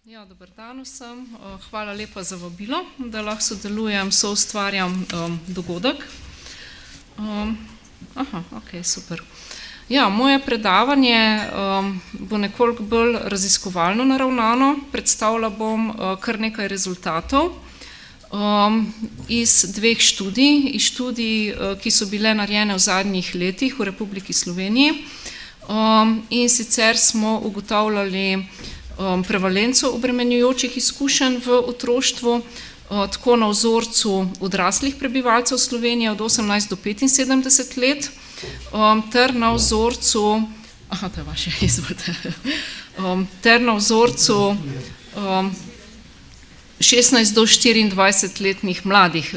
Ja, dober dan vsem. Hvala lepa za vabilo, da lahko sodelujem, soustvarjam dogodek. Ok, super. Ja, moje predavanje bo nekoliko bolj raziskovalno naravnano. Predstavila bom kar nekaj rezultatov iz dveh študij, ki so bile narejene v zadnjih letih v Republiki Sloveniji. In sicer smo ugotavljali prevalenco obremenjujočih izkušenj v otroštvu, tako na vzorcu odraslih prebivalcev Slovenije od 18 do 75 let, ter na vzorcu, to je vaše, izvolite, ter na vzorcu 16 do 24-letnih mladih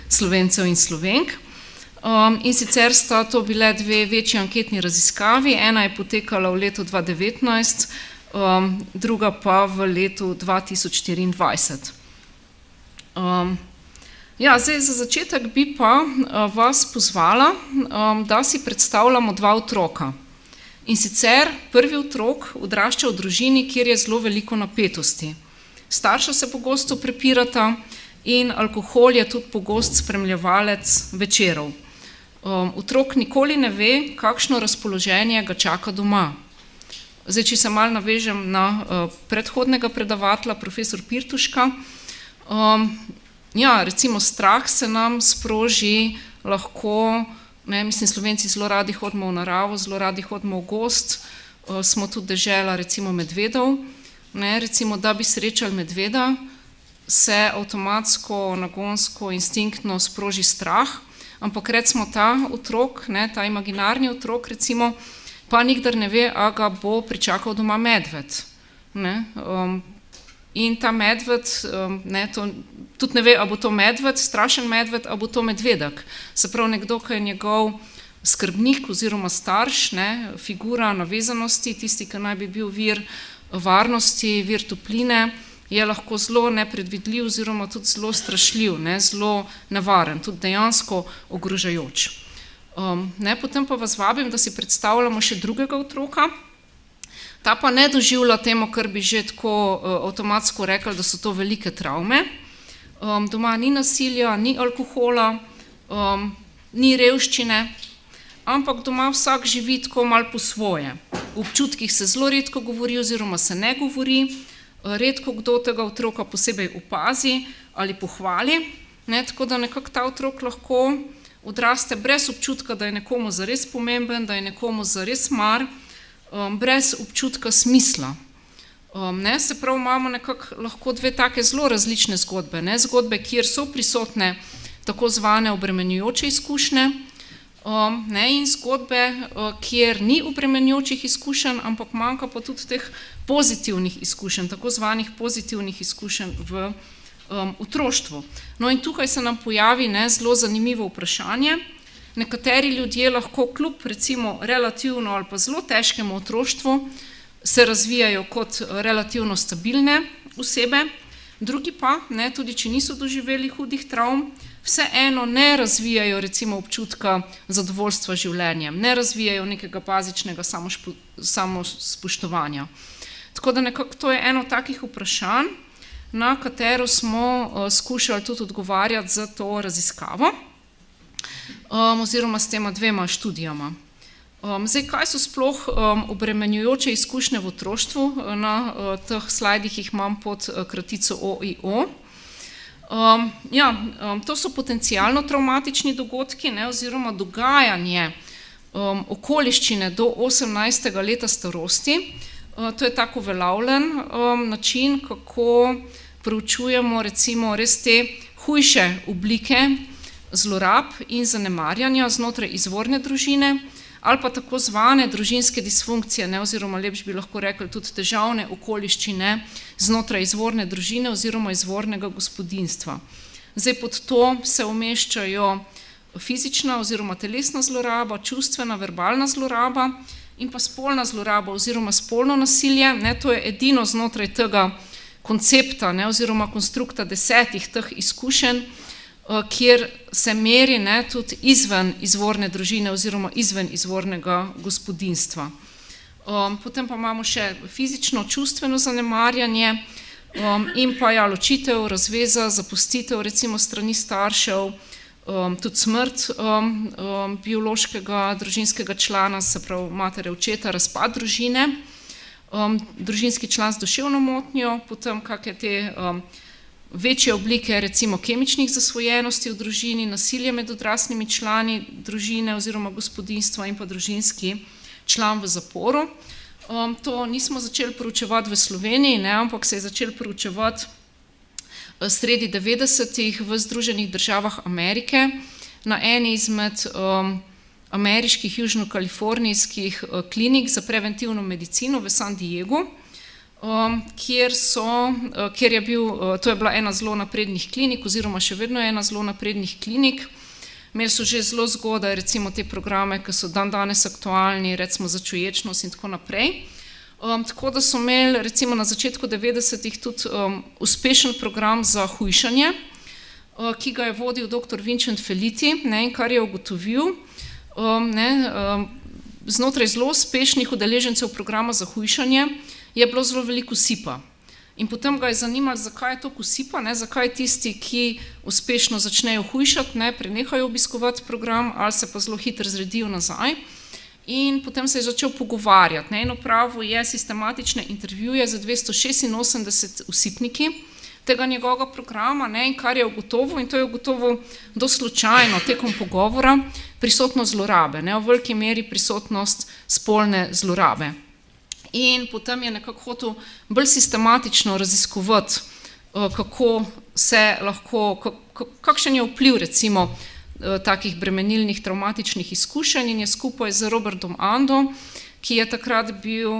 Slovencev in Slovenk. In sicer sta to bile dve večji anketni raziskavi, ena je potekala v letu 2019, druga pa v letu 2024. Ja, zdaj za začetek bi pa vas pozvala, da si predstavljamo dva otroka. In sicer prvi otrok odrašča v družini, kjer je zelo veliko napetosti. Starša se pogosto prepirata in alkohol je tudi pogost spremljevalec večerov. Otrok nikoli ne ve, kakšno razpoloženje ga čaka doma. Zdaj, če se malo navežem na predhodnega predavatelja, profesor Pirtuška, ja, recimo strah se nam sproži lahko, mislim, Slovenci zelo radi hodimo v naravo, zelo radi hodimo v gozd, smo tudi dežela recimo medvedov, recimo, da bi srečali medveda, se avtomatsko, nagonsko, instinktno sproži strah, ampak recimo ta otrok, ta imaginarni otrok recimo, pa nikdar ne ve, a ga bo pričakal doma medved. In ta medved, tudi ne ve, a bo to medved, strašen medved, a bo to medvedek. Se pravi, nekdo, ki je njegov skrbnik oziroma starš, figura navezanosti, tisti, ki naj bi bil vir varnosti, vir topline, je lahko zelo nepredvidljiv oziroma tudi zelo strašljiv, zelo nevaren, tudi dejansko ogrožajoč. Potem pa vas vabim, da si predstavljamo še drugega otroka. Ta pa ne doživlja temu, kar bi že tako avtomatsko rekli, da so to velike travme. Doma ni nasilja, ni alkohola, ni revščine, ampak doma vsak živi tako malo po svoje. V občutkih se zelo redko govori oziroma se ne govori, redko kdo tega otroka posebej opazi ali pohvali, tako da nekako ta otrok lahko odraste brez občutka, da je nekomu zares pomemben, da je nekomu zares mar, brez občutka smisla. Se pravi, imamo nekako lahko dve take zelo različne zgodbe. Zgodbe, kjer so prisotne tako zvane obremenjujoče izkušnje, in zgodbe, kjer ni obremenjujočih izkušenj, ampak manjka pa tudi teh pozitivnih izkušenj, tako zvanih pozitivnih izkušenj v otroštvu. No in tukaj se nam pojavi zelo zanimivo vprašanje. Nekateri ljudje lahko kljub recimo relativno ali pa zelo težkemu otroštvu se razvijajo kot relativno stabilne osebe, drugi pa, tudi če niso doživeli hudih travm, vseeno ne razvijajo recimo občutka zadovoljstva življenjem, ne razvijajo nekega bazičnega samospoštovanja. Tako da nekako to je eno takih vprašanj, na katero smo skušali tudi odgovarjati za to raziskavo, oziroma s tema dvema študijama. Zdaj, kaj so sploh obremenjujoče izkušnje v otroštvu? Na teh slajdih jih imam pod kratico OIO. Ja, to so potencialno travmatični dogodki, oziroma dogajanje okoliščine do 18. leta starosti. To je tako uveljavljen način, kako proučujemo recimo res te hujše oblike zlorab in zanemarjanja znotraj izvorne družine ali pa tako zvane družinske disfunkcije, oziroma lepše bi lahko rekli tudi težavne okoliščine znotraj izvorne družine oziroma izvornega gospodinjstva. Zdaj pod to se umeščajo fizična oziroma telesna zloraba, čustvena, verbalna zloraba in pa spolna zloraba oziroma spolno nasilje. To je edino znotraj tega koncepta oziroma konstrukta 10 teh izkušenj, kjer se meri tudi izven izvorne družine oziroma izven izvornega gospodinjstva. Potem pa imamo še fizično, čustveno zanemarjanje in pa ločitev, razveza, zapustitev recimo strani staršev, tudi smrt biološkega družinskega člana, se pravi matere, očeta, razpad družine, družinski član z duševno motnjo, potem kakšne te večje oblike recimo kemičnih zasvojenosti v družini, nasilje med odraslimi člani družine oziroma gospodinjstva in pa družinski član v zaporu. To nismo začeli proučevati v Sloveniji, ampak se je začeli proučevati sredi 90-ih v Združenih državah Amerike na eni izmed ameriških južno-kalifornijskih klinik za preventivno medicino v San Diegu, kjer je bil, to je bila ena zelo naprednih klinik oziroma še vedno ena zelo naprednih klinik. Imeli so že zelo zgodaj recimo te programe, ki so danes aktualni, recimo za čuječnost in tako naprej. Tako da so imeli recimo na začetku 90-ih tudi uspešen program za hujšanje, ki ga je vodil dr. Vincent Felitti, in kar je ugotovil, znotraj zelo uspešnih udeležencev programa za hujšanje je bilo zelo veliko osipa. In potem ga je zanimalo, zakaj je toliko osipa, zakaj tisti, ki uspešno začnejo hujšati, prenehajo obiskovati program ali se pa zelo hitro zredijo nazaj. In potem se je začel pogovarjati in opravil je sistematične intervjuje za 286 osipniki tega njegovega programa, in kar je ugotovil, in to je ugotovil dosti slučajno tekom pogovora, prisotnost zlorabe, v veliki meri prisotnost spolne zlorabe. In potem je nekako hotel bolj sistematično raziskovati, kako se lahko, kakšen je vpliv recimo takih bremenilnih travmatičnih izkušenj, in je skupaj z Robertom Ando, ki je takrat bil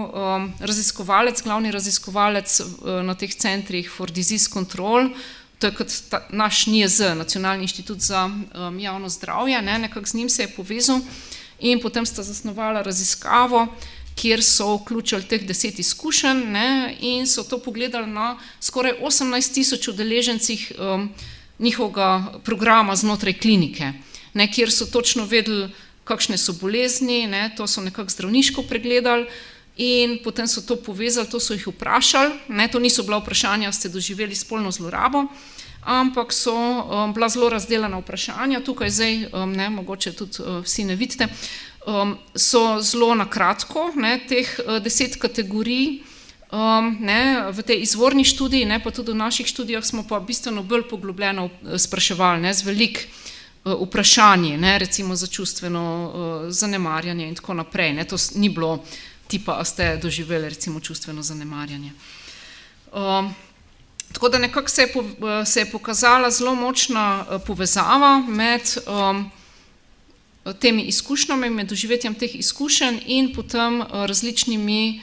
raziskovalec, glavni raziskovalec na teh centrih for disease control, to je kot naš NIJZ, Nacionalni inštitut za javno zdravje, nekako z njim se je povezal in potem sta zasnovala raziskavo, kjer so vključili teh 10 izkušenj in so to pogledali na skoraj 18.000 udeležencih njihovega programa znotraj klinike, kjer so točno vedeli, kakšne so bolezni, to so nekako zdravniško pregledali in potem so to povezali, to so jih vprašali, to niso bila vprašanja, ste doživeli spolno zlorabo, ampak so bila zelo razdeljena vprašanja, tukaj zdaj, mogoče tudi vsi ne vidite, so zelo na kratko, teh 10 kategorij, v tej izvorni študiji, pa tudi v naših študijah smo pa bistveno bolj poglobljeno spraševali, z veliko vprašanji, recimo za čustveno zanemarjanje in tako naprej, to ni bilo tipa, a ste doživeli recimo čustveno zanemarjanje. Tako da nekako se je pokazala zelo močna povezava med temi izkušnjami, med doživetjem teh izkušenj in potem različnimi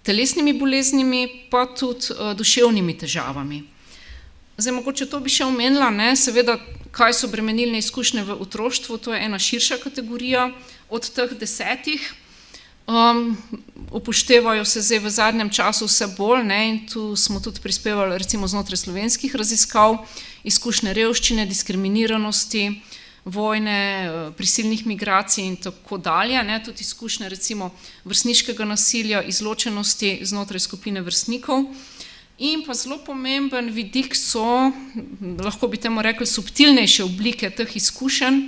telesnimi boleznimi, pa tudi duševnimi težavami. Zdaj, mogoče to bi še omenila, seveda, kaj so bremenilne izkušnje v otroštvu, to je ena širša kategorija od teh 10. Upoštevajo se zdaj v zadnjem času vse bolj, in tu smo tudi prispevali recimo znotraj slovenskih raziskav, izkušnje revščine, diskriminiranosti, vojne, prisilnih migracij in tako dalje, tudi izkušnje recimo vrstniškega nasilja, izločenosti znotraj skupine vrstnikov. In pa zelo pomemben vidik so, lahko bi temu rekli, subtilnejše oblike teh izkušenj,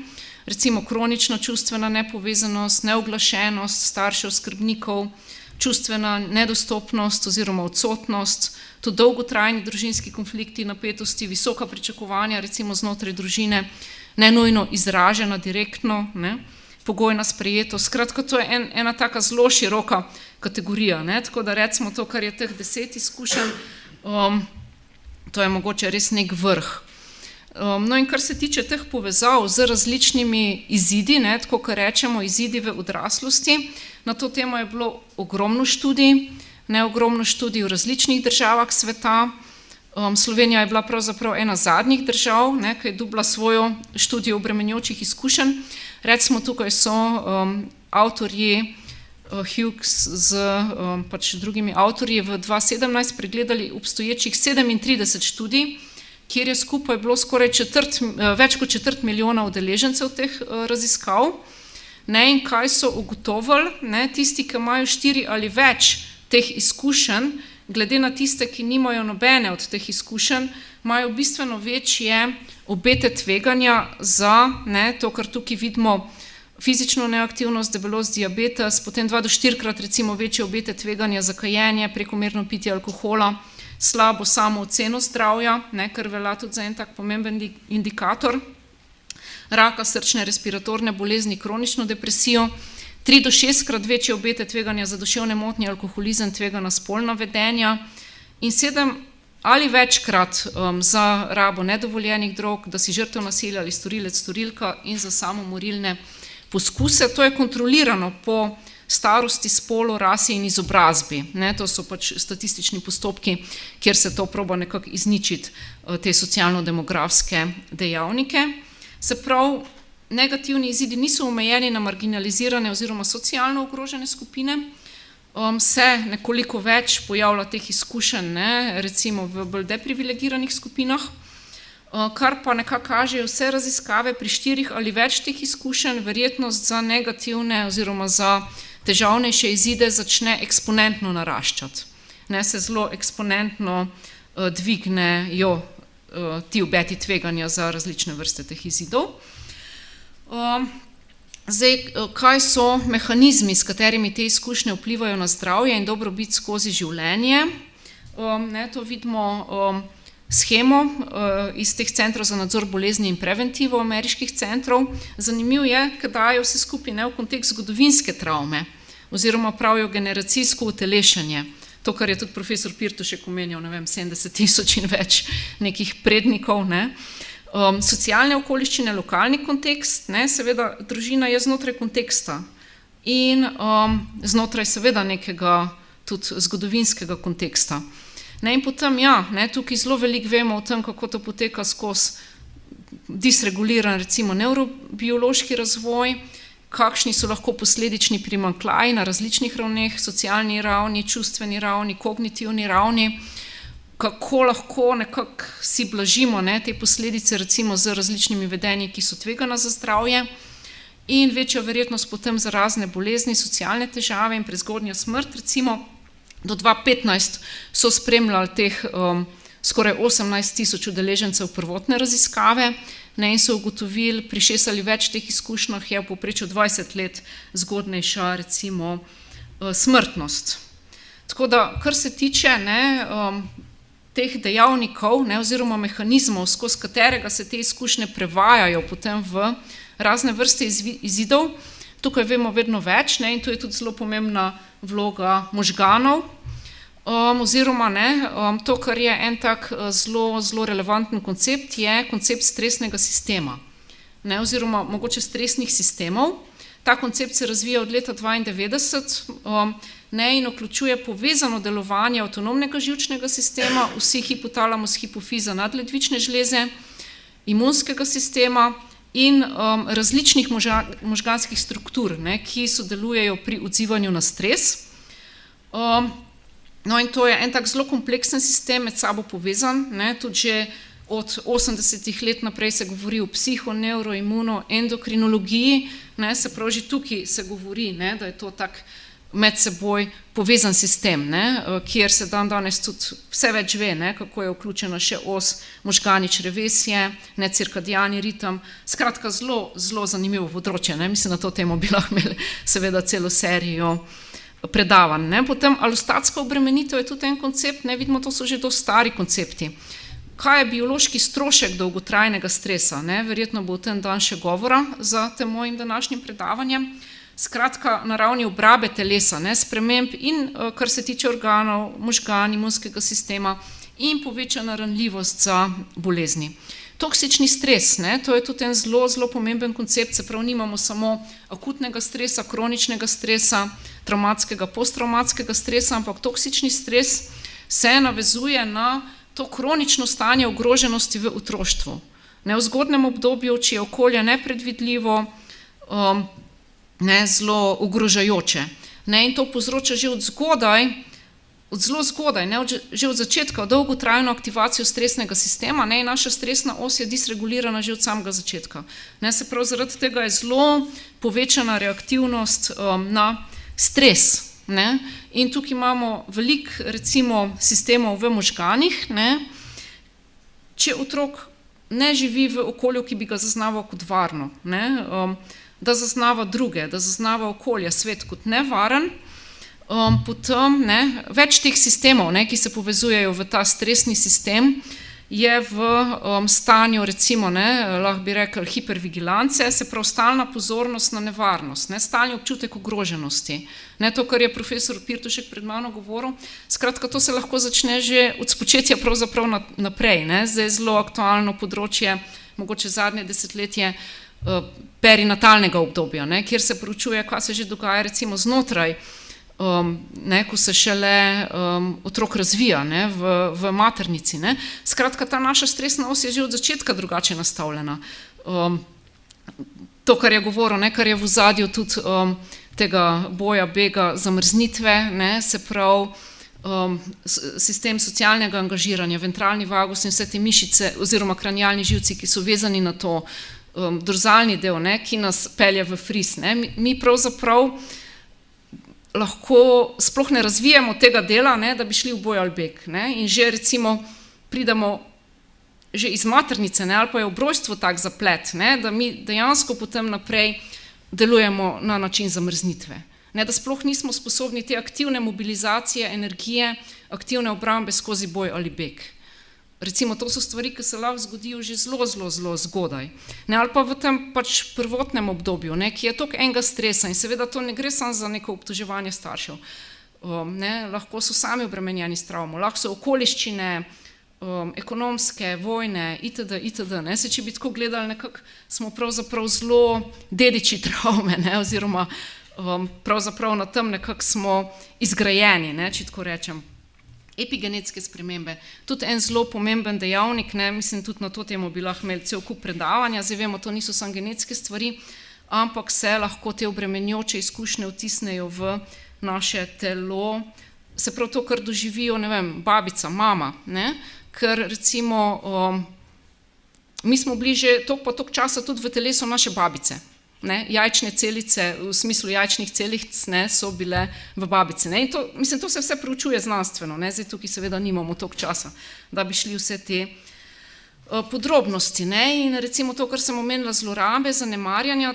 recimo kronična čustvena nepovezanost, neuglašenost staršev, skrbnikov, čustvena nedostopnost oziroma odsotnost, tudi dolgotrajni družinski konflikti, napetosti, visoka pričakovanja recimo znotraj družine, ne nujno izražena direktno, pogojna sprejetost. Skratka, to je ena taka zelo široka kategorija, tako da recimo to, kar je teh 10 izkušenj, to je mogoče res nek vrh. No in kar se tiče teh povezav z različnimi izidi, tako kar rečemo izidi v odraslosti, na to temo je bilo ogromno študij, ogromno študij v različnih državah sveta. Slovenija je bila pravzaprav ena zadnjih držav, ki je dobila svojo študijo obremenjujočih izkušenj. Recimo tukaj so avtorji Hughes z drugimi avtorji v 2017 pregledali obstoječih 37 študij, kjer je skupaj bilo skoraj več kot četrt milijona udeležencev teh raziskav. ne, in kaj so ugotovili, ne, tisti, ki imajo 4 ali več teh izkušenj, glede na tiste, ki nimajo nobene od teh izkušenj, imajo bistveno večje obete tveganja za, ne, to, kar tukaj vidimo, fizično neaktivnost, debelost, diabetes, potem 2 do 4-krat recimo večje obete tveganja za kajenje, prekomerno pitje alkohola, slabo samooceno zdravja, ne, kar velja tudi za en tak pomemben indikator, raka, srčne, respiratorne bolezni, kronično depresijo, 3 do 6-krat večje obete tveganja za duševne motnje, alkoholizem, tvegana spolna vedenja in 7 ali večkrat za rabo nedovoljenih drog, da si žrtev nasilja ali storilec, storilka in za samomorilne poskuse. To je kontrolirano po starosti, spolu, rasi in izobrazbi. Ne, to so pač statistični postopki, kjer se to proba nekako izničiti, te socialno-demografske dejavnike. Se pravi, negativni izidi niso omejeni na marginalizirane oziroma socialno ogrožene skupine, se nekoliko več pojavlja teh izkušenj, ne, recimo v bolj deprivilegiranih skupinah, kar pa nekako kažejo vse raziskave pri 4 ali več teh izkušenj, verjetnost za negativne oziroma za težavnejše izide začne eksponentno naraščati. Ne, se zelo eksponentno dvignejo ti obeti tveganja za različne vrste teh izidov. Zdaj, kaj so mehanizmi, s katerimi te izkušnje vplivajo na zdravje in dobrobit skozi življenje? Ne, to vidimo shemo iz teh centrov za nadzor bolezni in preventivo ameriških centrov. Zanimivo je, ker dajo vse skupaj v kontekst zgodovinske travme oziroma pravijo generacijsko utelešenje. To, kar je tudi profesor Pirtušek omenjal, ne vem, 70,000 in več nekih prednikov, ne. Socialne okoliščine, lokalni kontekst, ne, seveda družina je znotraj konteksta in znotraj seveda nekega tudi zgodovinskega konteksta. Ne, in potem, ja, ne, tukaj zelo veliko vemo o tem, kako to poteka skozi disreguliran, recimo, nevrobiološki razvoj, kakšni so lahko posledični primanjkljaji na različnih ravneh, socialni ravni, čustveni ravni, kognitivni ravni, kako lahko nekako si blažimo, ne, te posledice recimo z različnimi vedenji, ki so tvegana za zdravje in večja verjetnost potem za razne bolezni, socialne težave in prezgodnja smrt, recimo do 2015 so spremljali teh skoraj 18,000 udeležencev prvotne raziskave, ne, in so ugotovili pri 6 ali več teh izkušnjah je v povprečju 20 let zgodnejša recimo smrtnost. Tako da, kar se tiče, ne, teh dejavnikov, ne, oziroma mehanizmov, skozi katerega se te izkušnje prevajajo potem v razne vrste izidov, tukaj vemo vedno več, ne, in to je tudi zelo pomembna vloga možganov, oziroma, ne, to, kar je en tak zelo relevanten koncept, je koncept stresnega sistema, ne, oziroma mogoče stresnih sistemov. Ta koncept se razvija od leta 1992, ne, in vključuje povezano delovanje avtonomnega živčnega sistema, vsi hipotalamus, hipofiza, nadledvične žleze, imunskega sistema in različnih možganskih struktur, ne, ki sodelujejo pri odzivanju na stres. No, in to je en tak zelo kompleksen sistem, med sabo povezan, ne, tudi že od 80 let naprej se govori o psiho-, imuno-, endokrinologiji, ne, se pravi, že tukaj se govori, ne, da je to tak med seboj povezan sistem, ne, kjer se danes tudi vse več ve, ne, kako je vključena še os možgani, črevesje, ne, cirkadiani ritem, skratka zelo zanimivo področje, ne, mislim, na to temo bi lahko imeli seveda celo serijo predavanj, ne. Potem alostatska obremenitev je tudi en koncept, ne, vidimo, to so že dosti stari koncepti. Kaj je biološki strošek dolgotrajnega stresa, ne, verjetno bo v tem dan še govora za tem mojim današnjim predavanjem. Skratka, na ravni obrabe telesa, ne, sprememb in kar se tiče organov, možgan, imunskega sistema in povečana ranljivost za bolezni. Toksični stres, ne, to je tudi en zelo pomemben koncept, se pravi, nimamo samo akutnega stresa, kroničnega stresa, travmatskega, posttravmatskega stresa, ampak toksični stres se navezuje na to kronično stanje ogroženosti v otroštvu. Ne, v zgodnjem obdobju, če je okolje nepredvidljivo, ne, zelo ogrožajoče. Ne, in to povzroča že od zgodaj od zelo zgodaj, ne, že od začetka, dolgotrajno aktivacijo stresnega sistema, ne, in naša stresna os je disregulirana že od samega začetka. Ne, se prav zaradi tega je zelo povečana reaktivnost na stres. Ne, in tukaj imamo veliko, recimo, sistemov v možganih, ne, če otrok ne živi v okolju, ki bi ga zaznaval kot varno, ne, da zaznava druge, da zaznava okolje, svet kot nevaren, potem več teh sistemov, ki se povezujejo v ta stresni sistem, je v stanju, recimo, lahko bi rekli, hipervigilance, se pravi stalna pozornost na nevarnost, stalni občutek ogroženosti. To, kar je profesor Pirtušek pred mano govoril, skratka, to se lahko začne že od spočetja pravzaprav naprej. Zdaj je zelo aktualno področje, mogoče zadnje desetletje, perinatalnega obdobja, kjer se proučuje, kaj se že dogaja recimo znotraj, ko se šele otrok razvija v maternici. Skratka, ta naša stresna os je že od začetka drugače nastavljena. To, kar je govoril, kar je v ozadju tudi tega boja, bega, zamrznitve, se pravi sistem socialnega angažiranja, ventralni vagus in vse te mišice oziroma kranialni živci, ki so vezani na to, dorzalni del, ki nas pelje v fris. Mi pravzaprav lahko sploh ne razvijemo tega dela, da bi šli v boj ali beg. In že recimo pridemo že iz maternice, ali pa je v rojstvu tak zaplet, da mi dejansko potem naprej delujemo na način zamrznitve. Da sploh nismo sposobni te aktivne mobilizacije energije, aktivne obrambe skozi boj ali beg. Recimo, to so stvari, ki se lahko zgodijo že zelo zgodaj. Ali pa v tem pač prvotnem obdobju, ki je toliko enega stresa in seveda to ne gre samo za neko obtoževanje staršev. Lahko so sami obremenjeni s travmo, lahko so okoliščine, ekonomske, vojne, itd. Se če bi tako gledali, nekako smo pravzaprav zelo dediči travme, oziroma pravzaprav na tem nekako smo izgrajeni, če tako rečem. Epigenetske spremembe, tudi en zelo pomemben dejavnik, mislim, tudi na to temo bi lahko imeli cel kup predavanja, zdaj vemo, to niso samo genetske stvari, ampak se lahko te obremenjujoče izkušnje vtisnejo v naše telo, se prav to, kar doživijo, ne vem, babica, mama, ker recimo mi smo bili že toliko časa tudi v telesu naše babice. Jajčne celice, v smislu jajčnih celic, so bile v babici. In to, mislim, to se vse proučuje znanstveno, zdaj tukaj seveda nimamo toliko časa, da bi šli vse te podrobnosti. In recimo to, kar sem omenila, zlorabe, zanemarjanja,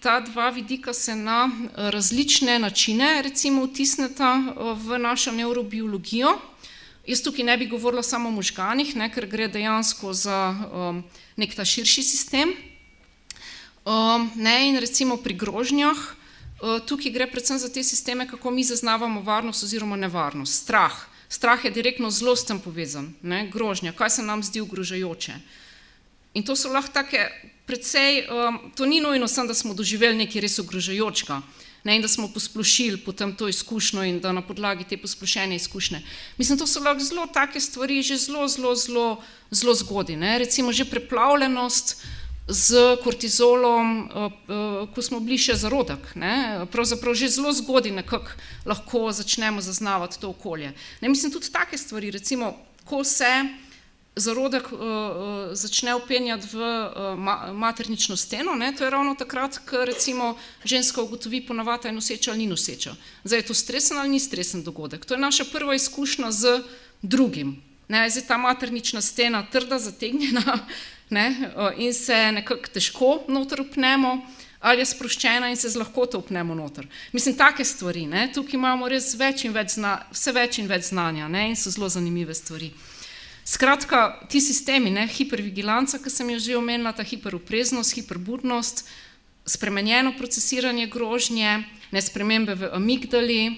ta dva vidika se na različne načine recimo vtisneta v našo nevrobiologijo. Jaz tukaj ne bi govorila samo o možganih, ker gre dejansko za nek ta širši sistem. In recimo pri grožnjah, tukaj gre predvsem za te sisteme, kako mi zaznavamo varnost oziroma nevarnost. Strah je direktno zelo s tem povezan, grožnja, kaj se nam zdi ogrožajoče. In to so lahko take precej, to ni nujno samo, da smo doživeli nekaj res ogrožajočega, in da smo posplošili potem to izkušnjo in da na podlagi te posplošene izkušnje. Mislim, to so lahko zelo take stvari, že zelo zgodaj. Recimo že preplavljenost z kortizolom, ko smo bili še zarodek. Pravzaprav že zelo zgodaj nekako lahko začnemo zaznavati to okolje. Mislim, tudi take stvari, recimo, ko se zarodek začne vpenjati v maternično steno, to je ravno takrat, ko recimo ženska ugotovi ponavadi, je noseča ali ni noseča. Zdaj je to stresen ali ni stresen dogodek. To je naša prva izkušnja z drugim. Zdaj ta maternična stena trda, zategnjena, in se nekako težko noter upnemo, ali je sproščena in se z lahkoto upnemo noter. Mislim, take stvari, tukaj imamo res vse več in več znanja, in so zelo zanimive stvari. Skratka, ti sistemi, hipervigilanca, ki sem jo že omenila, ta hiperopreznost, hiperbudnost, spremenjeno procesiranje grožnje, spremembe v amigdali,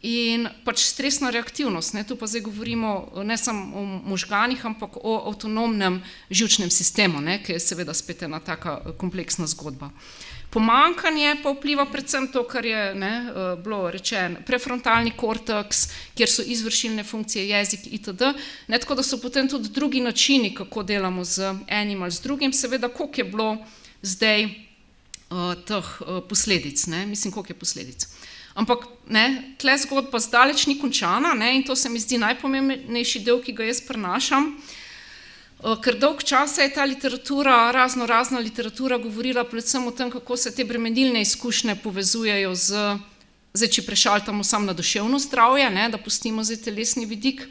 in pač stresna reaktivnost, tu pa zdaj govorimo ne samo o možganih, ampak o avtonomnem živčnem sistemu, ki je seveda spet ena taka kompleksna zgodba. Pomanjkanje pa vpliva predvsem to, kar je bilo rečeno, prefrontalni korteks, kjer so izvršilne funkcije, jezik itd. Tako da so potem tudi drugi načini, kako delamo z enim ali z drugim, seveda, koliko je bilo zdaj teh posledic, mislim, koliko je posledic. Ampak tle zgodba zdaleč ni končana, in to se mi zdi najpomembnejši del, ki ga jaz prenašam, ker dolg časa je ta literatura, razna literatura govorila predvsem o tem, kako se te bremenilne izkušnje povezujejo zdaj, če prešaltamo samo na duševno zdravje, da pustimo zdaj telesni vidik,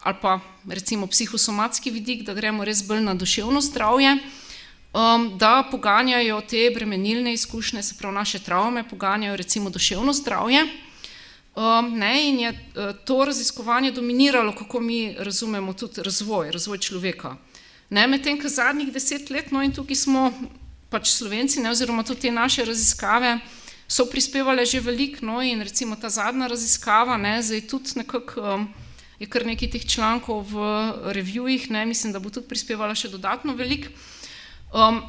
ali pa recimo psihosomatski vidik, da gremo res bolj na duševno zdravje, da poganjajo te bremenilne izkušnje, se pravi naše travme, poganjajo recimo duševno zdravje, in je to raziskovanje dominiralo, kako mi razumemo tudi razvoj človeka. Medtem, ko zadnjih 10 let, in tukaj smo pač Slovenci, oziroma tudi te naše raziskave, so prispevale že veliko, in recimo ta zadnja raziskava, zdaj tudi nekako je kar nekaj teh člankov v revijih, mislim, da bo tudi prispevala še dodatno veliko.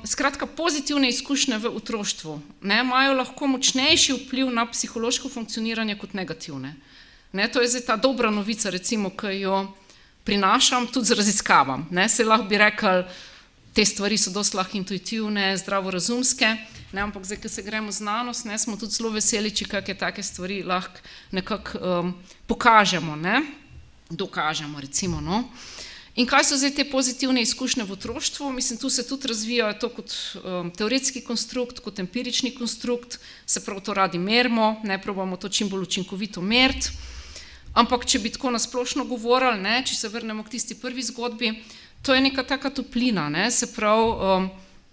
Skratka, pozitivne izkušnje v otroštvu imajo lahko močnejši vpliv na psihološko funkcioniranje kot negativne. To je zdaj ta dobra novica, recimo, ki jo prinašam tudi z raziskavam. Se lahko bi rekli, te stvari so dosti lahko intuitivne, zdravorazumske, ampak zdaj, ko se gremo znanost, smo tudi zelo veseli, če kakšne take stvari lahko nekako pokažemo, dokažemo, recimo. In kaj so zdaj te pozitivne izkušnje v otroštvu? Mislim, tu se tudi razvijajo to kot teoretski konstrukt, kot empirični konstrukt, se prav to radi merimo, probamo to čim bolj učinkovito meriti, ampak če bi tako nasplošno govorili, če se vrnemo k tisti prvi zgodbi, to je neka taka toplina, se pravi,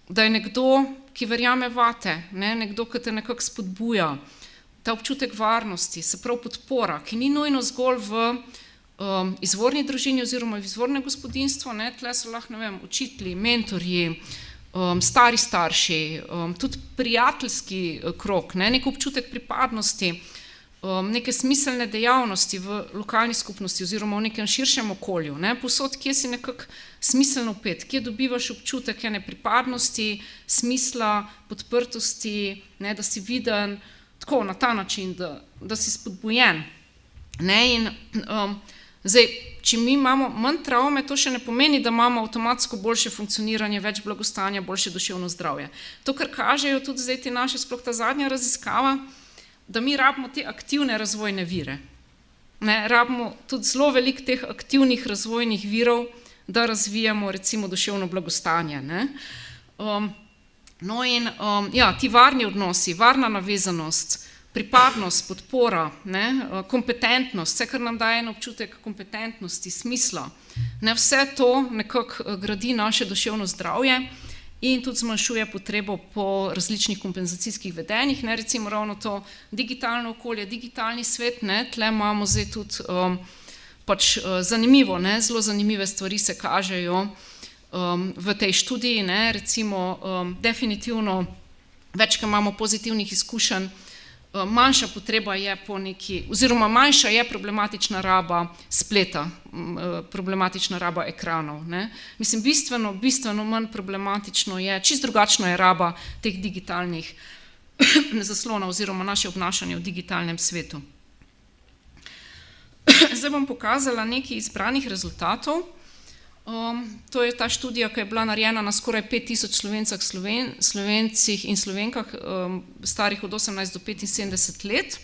da je nekdo, ki verjame vate, nekdo, ki te nekako spodbuja, ta občutek varnosti, se pravi podpora, ki ni nujno zgolj v izvorni družini oziroma v izvornem gospodinjstvu, tle so lahko, učitelji, mentorji, stari starši, tudi prijateljski krog, nek občutek pripadnosti, neke smiselne dejavnosti v lokalni skupnosti oziroma v nekem širšem okolju, povsod, kje si nekako smiselno vpet, kje dobivaš občutek ene pripadnosti, smisla, podprtosti, da si viden, tako na ta način, da si spodbujen. In zdaj, če mi imamo manj travme, to še ne pomeni, da imamo avtomatsko boljše funkcioniranje, več blagostanja, boljše duševno zdravje. To, kar kažejo tudi zdaj te naše, sploh ta zadnja raziskava, da mi rabimo te aktivne razvojne vire. Rabimo tudi zelo veliko teh aktivnih razvojnih virov, da razvijamo recimo duševno blagostanje. Ti varni odnosi, varna navezanost, pripadnost, podpora, kompetentnost, vse, kar nam daje en občutek kompetentnosti, smisla, vse to nekako gradi naše duševno zdravje in tudi zmanjšuje potrebo po različnih kompenzacijskih vedenjih, recimo ravno to digitalno okolje, digitalni svet, tle imamo zdaj tudi pač zanimivo, zelo zanimive stvari se kažejo v tej študiji, recimo definitivno več, ko imamo pozitivnih izkušenj, manjša potreba je po neki, oziroma manjša je problematična raba spleta, problematična raba ekranov. Mislim, bistveno manj problematično je, čisto drugačna je raba teh digitalnih zaslonov oziroma naše obnašanje v digitalnem svetu. Zdaj bom pokazala nekaj izbranih rezultatov. To je ta študija, ki je bila narejena na skoraj 5000 Slovencih in Slovenkah, starih od 18 do 75 let.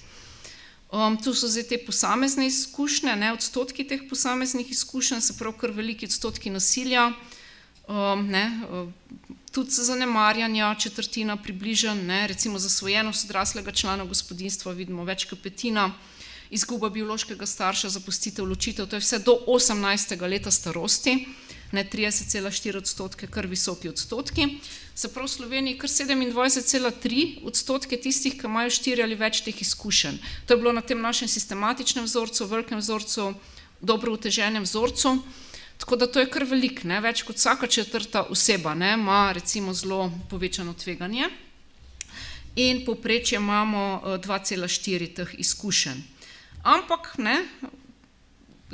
Tu so zdaj te posamezne izkušnje, odstotki teh posameznih izkušenj, se pravi kar veliki odstotki nasilja, tudi zanemarjanja, četrtina približen, recimo zasvojenost odraslega člana gospodinjstva, vidimo več kot petina, izguba biološkega starša, zapustitev, ločitev, to je vse do 18. leta starosti, 30,4%, kar visoki odstotki. Se pravi v Sloveniji kar 27,3% tistih, ki imajo 4 ali več teh izkušenj. To je bilo na tem našem sistematičnem vzorcu, velikem vzorcu, dobro uteženem vzorcu, tako da to je kar veliko, več kot vsaka četrta oseba ima recimo zelo povečano tveganje in povprečje imamo 2,4 teh izkušenj. Ampak,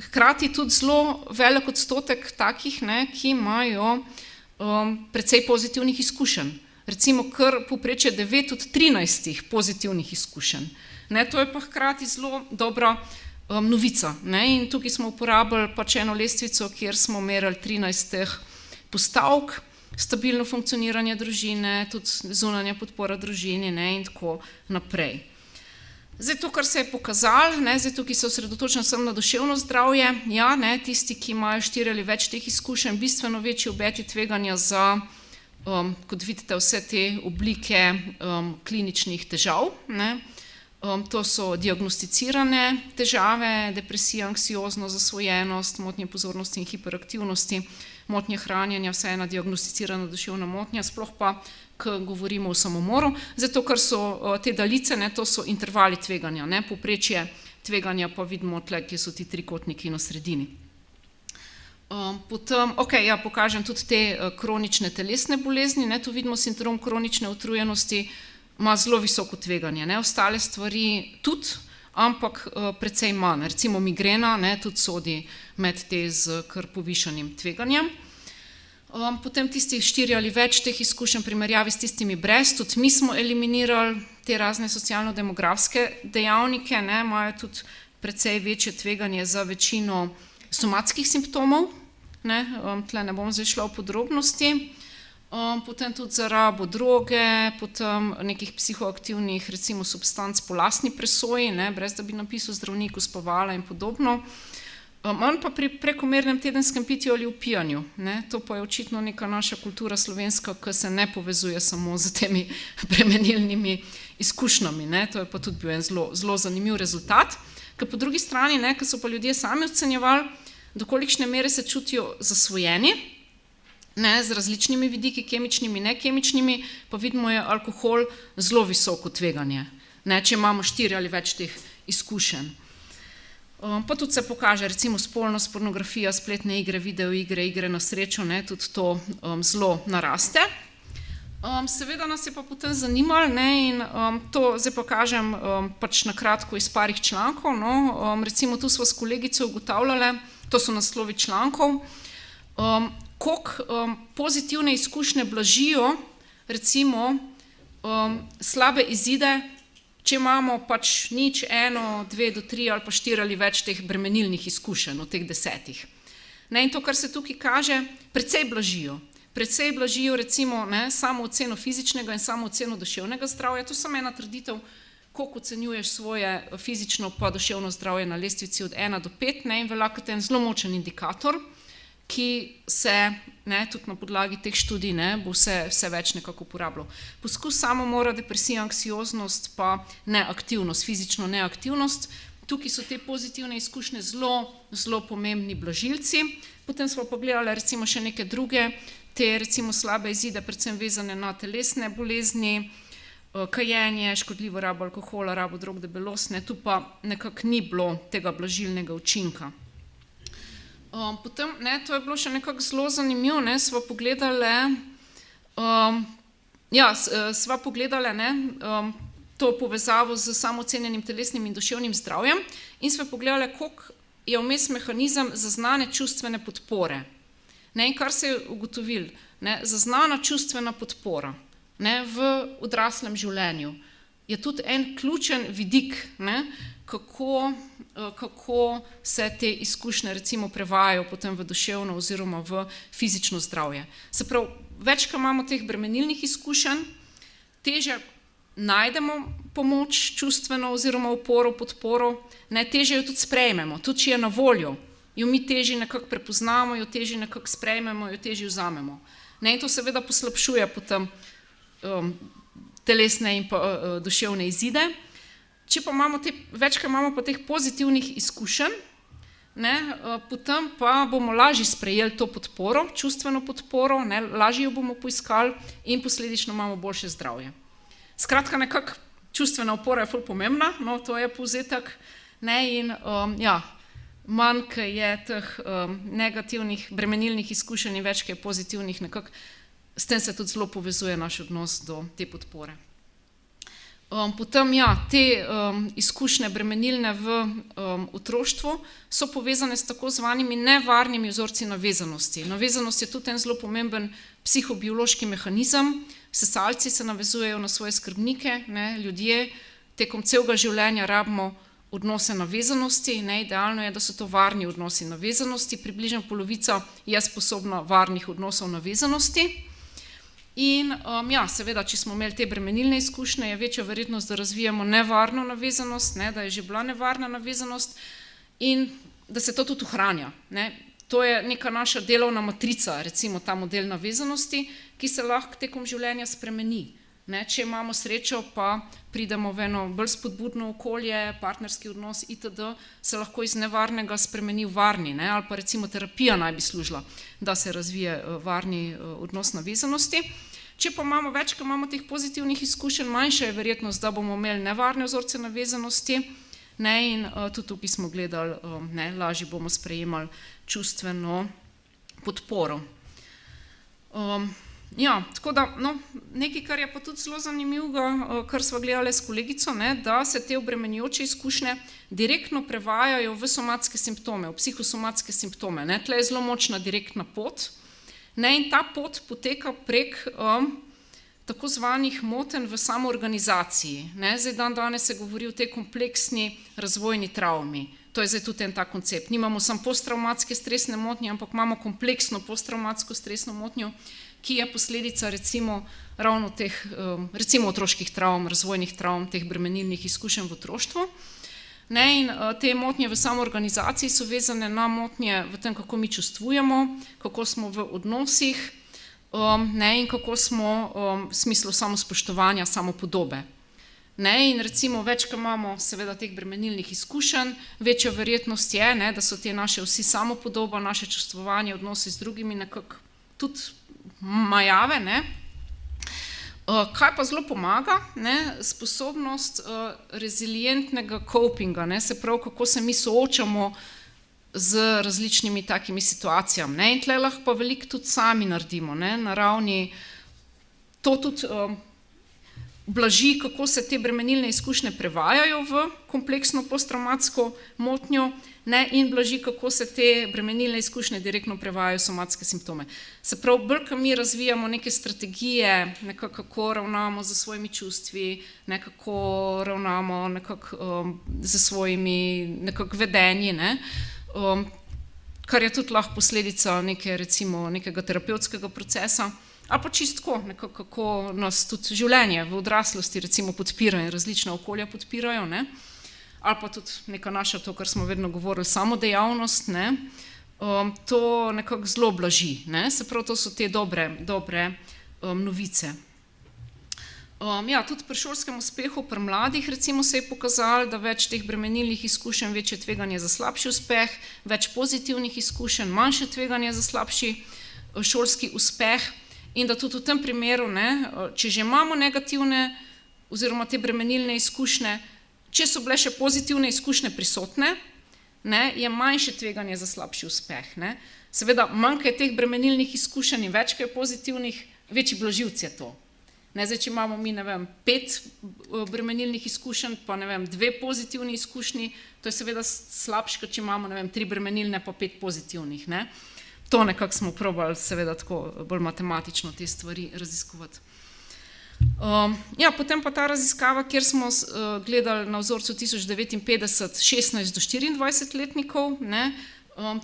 hkrati tudi zelo velik odstotek takih, ki imajo precej pozitivnih izkušenj. Recimo kar povprečje 9 od 13 pozitivnih izkušenj. To je pa hkrati zelo dobra novica. In tukaj smo uporabili pač eno lestvico, kjer smo merili 13 postavk, stabilno funkcioniranje družine, tudi zunanja podpora družini in tako naprej. Zdaj, to, kar se je pokazalo, zdaj tukaj se osredotočam samo na duševno zdravje, ja, tisti, ki imajo 4 ali več teh izkušenj, bistveno večji obeti tveganja za, kot vidite, vse te oblike kliničnih težav, to so diagnosticirane težave, depresija, anksioznost, zasvojenost, motnje pozornosti in hiperaktivnosti, motnje hranjenja, vse ena diagnosticirana duševna motnja, sploh pa, ko govorimo o samomoru. Zato, ker so te daljice, to so intervali tveganja, povprečje tveganja pa vidimo tle, kje so ti trikotniki na sredini. Potem, pokažem tudi te kronične telesne bolezni, tu vidimo sindrom kronične utrujenosti, ima zelo visoko tveganje, ostale stvari tudi, ampak precej manj, recimo migrena, tudi sodi med te z kar povišanim tveganjem. Potem tistih 4 ali več teh izkušenj primerjavi s tistimi brez, tudi mi smo eliminirali te razne socialno-demografske dejavnike, imajo tudi precej večje tveganje za večino somatskih simptomov, tle ne bom zdaj šla v podrobnosti, potem tudi za rabo droge, potem nekih psihoaktivnih, recimo substanc po lastni presoji, brez da bi napisal zdravniku, spavala in podobno. Manj pa pri prekomernem tedenskem pitju ali upijanju. To pa je očitno neka naša kultura slovenska, ki se ne povezuje samo z temi bremenilnimi izkušnjami. To je pa tudi bil en zelo zanimiv rezultat. Ker po drugi strani, ko so pa ljudje sami ocenjevali, do kolikšne mere se čutijo zasvojeni, z različnimi vidiki, kemičnimi, nekemičnimi, pa vidimo, je alkohol zelo visoko tveganje, če imamo 4 ali več teh izkušenj. Pa tudi se pokaže, recimo spolnost, pornografija, spletne igre, videoigre, igre na srečo, tudi to zelo naraste. Seveda nas je pa potem zanimalo, in to zdaj pokažem pač na kratko iz parih člankov. Recimo tu smo s kolegico ugotavljali, to so naslovi člankov, koliko pozitivne izkušnje blažijo, recimo slabe izide, če imamo pač 0, 1, 2 do 3 ali pa 4 ali več teh bremenilnih izkušenj od teh 10. In to, kar se tukaj kaže, precej blažijo. Precej blažijo recimo samo oceno fizičnega in samo oceno duševnega zdravja. To je samo ena trditev, koliko ocenjuješ svoje fizično pa duševno zdravje na lestvici od 1 do 5, in velja kot en zelo močen indikator, ki se tudi na podlagi teh študij bo vse več nekako uporabljal. Poskus samomora, depresija, anksioznost pa neaktivnost, fizično neaktivnost. Tukaj so te pozitivne izkušnje zelo pomembni blažilci. Potem smo pa gledali recimo še neke druge, te recimo slabe izide, predvsem vezane na telesne bolezni, kajenje, škodljivo rabo alkohola, rabo drog, debelost, tu pa nekako ni bilo tega blažilnega učinka. Potem, to je bilo še nekako zelo zanimivo, sva pogledali to povezavo z samoocenjenim telesnim in duševnim zdravjem in sva pogledali, koliko je vmes mehanizem zaznane čustvene podpore. In kar se je ugotovilo, zaznana čustvena podpora v odraslem življenju je tudi en ključen vidik, kako se te izkušnje recimo prevajajo potem v duševno oziroma v fizično zdravje. Se pravi, več, ko imamo teh bremenilnih izkušenj, težje najdemo pomoč, čustveno oziroma oporo, podporo, težje jo tudi sprejmemo, tudi če je na voljo, jo mi težje nekako prepoznamo, jo težje nekako sprejmemo, jo težje vzamemo. In to seveda poslabšuje potem telesne in pa duševne izide. Če pa imamo več, ko imamo pa teh pozitivnih izkušenj, potem pa bomo lažje sprejeli to podporo, čustveno podporo, lažje jo bomo poiskali in posledično imamo boljše zdravje. Skratka, nekako čustvena opora je ful pomembna, to je povzetek, in manj, ko je teh negativnih, bremenilnih izkušenj in več, ko je pozitivnih, nekako s tem se tudi zelo povezuje naš odnos do te podpore. Potem, te izkušnje bremenilne v otroštvu so povezane s tako zvanimi nevarnimi vzorci navezanosti. Navezanost je tudi en zelo pomemben psihobiološki mehanizem. Sesalci se navezujejo na svoje skrbnike, ljudje tekom celega življenja rabimo odnose navezanosti, idealno je, da so to varni odnosi navezanosti, približno polovica je sposobna varnih odnosov navezanosti. In seveda, če smo imeli te bremenilne izkušnje, je večja verjetnost, da razvijamo nevarno navezanost, ne, da je že bila nevarna navezanost in da se to tudi ohranja. Ne. To je neka naša delovna matrica, recimo ta model navezanosti, ki se lahko tekom življenja spremeni. Ne, če imamo srečo, pa pridemo v eno bolj spodbudno okolje, partnerski odnos itd., se lahko iz nevarnega spremeni v varni, ne, ali pa recimo terapija naj bi služila, da se razvije varni odnos navezanosti. Če pa imamo več, ko imamo teh pozitivnih izkušenj, manjša je verjetnost, da bomo imeli nevarne vzorce navezanosti, ne, in tudi tukaj smo gledali, ne, lažje bomo sprejemali čustveno podporo. Tako da, nekaj, kar je pa tudi zelo zanimivega, kar sva gledali s kolegico, ne, da se te obremenjujoče izkušnje direktno prevajajo v somatske simptome, v psihosomatske simptome. Ne. Tle je zelo močna direktna pot, ne, in ta pot poteka prek tako zvanih motenj v samoorganizaciji. Ne. Zdaj danes se govori o tej kompleksni razvojni travmi. To je zdaj tudi en tak koncept. Nimamo samo posttravmatske stresne motnje, ampak imamo kompleksno posttravmatsko stresno motnjo, ki je posledica recimo ravno teh recimo otroških travm, razvojnih travm, teh bremenilnih izkušenj v otroštvu. Ne, in te motnje v samoorganizaciji so vezane na motnje v tem, kako mi čustvujemo, kako smo v odnosih, ne, in kako smo v smislu samospoštovanja, samopodobe. Ne, in recimo več, ko imamo seveda teh bremenilnih izkušenj, večja verjetnost je, ne, da so te naše vsi samopodoba, naše čustvovanje, odnosi z drugimi nekako tudi majave. Ne. Kaj pa zelo pomaga? Ne, sposobnost rezilientnega copinga, ne, se pravi, kako se mi soočamo z različnimi takimi situacijami. Ne, in tle lahko pa veliko tudi sami naredimo, ne, na ravni, to tudi blaži, kako se te bremenilne izkušnje prevajajo v kompleksno posttravmatsko motnjo, ne, in blaži, kako se te bremenilne izkušnje direktno prevajajo v somatske simptome. Se pravi, bolj, ko mi razvijamo neke strategije, nekako kako ravnamo z svojimi čustvi, nekako ravnamo z svojimi nekako vedenji, ne, kar je tudi lahko posledica nekega terapevtskega procesa, ali pa čistko, nekako kako nas tudi življenje v odraslosti recimo podpira in različna okolja podpirajo, ne, ali pa tudi neka naša, to, kar smo vedno govorili, samodejavnost, ne, to nekako zelo blaži, ne, se pravi, to so te dobre novice. Tudi pri šolskem uspehu pri mladih recimo se je pokazalo, da več teh bremenilnih izkušenj, večje tveganje za slabši uspeh, več pozitivnih izkušenj, manjše tveganje za slabši šolski uspeh, in da tudi v tem primeru, ne, če že imamo negativne oziroma te bremenilne izkušnje, če so bile še pozitivne izkušnje prisotne, ne, je manjše tveganje za slabši uspeh. Ne. Seveda, manj je teh bremenilnih izkušenj in več je pozitivnih, večji blažilec je to. Ne, zdaj, če imamo mi, 5 bremenilnih izkušenj, pa 2 pozitivni izkušnji, to je seveda slabše, kot če imamo 3 bremenilne, pa 5 pozitivnih. Ne. To nekako smo probali seveda tako bolj matematično te stvari raziskovati. Potem pa ta raziskava, kjer smo gledali na vzorcu 1059 16 do 24 letnikov, ne,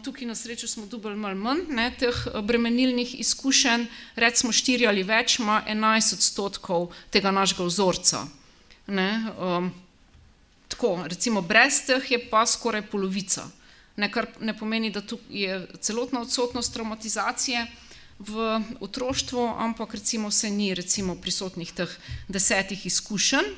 tukaj na srečo smo dobili malo manj, ne, teh bremenilnih izkušenj, recimo 4 ali več ima 11% tega našega vzorca. Ne, tako, recimo brez teh je pa skoraj polovica. Ne, kar ne pomeni, da tu je celotna odsotnost travmatizacije v otroštvu, ampak recimo se ni recimo prisotnih teh 10 izkušenj.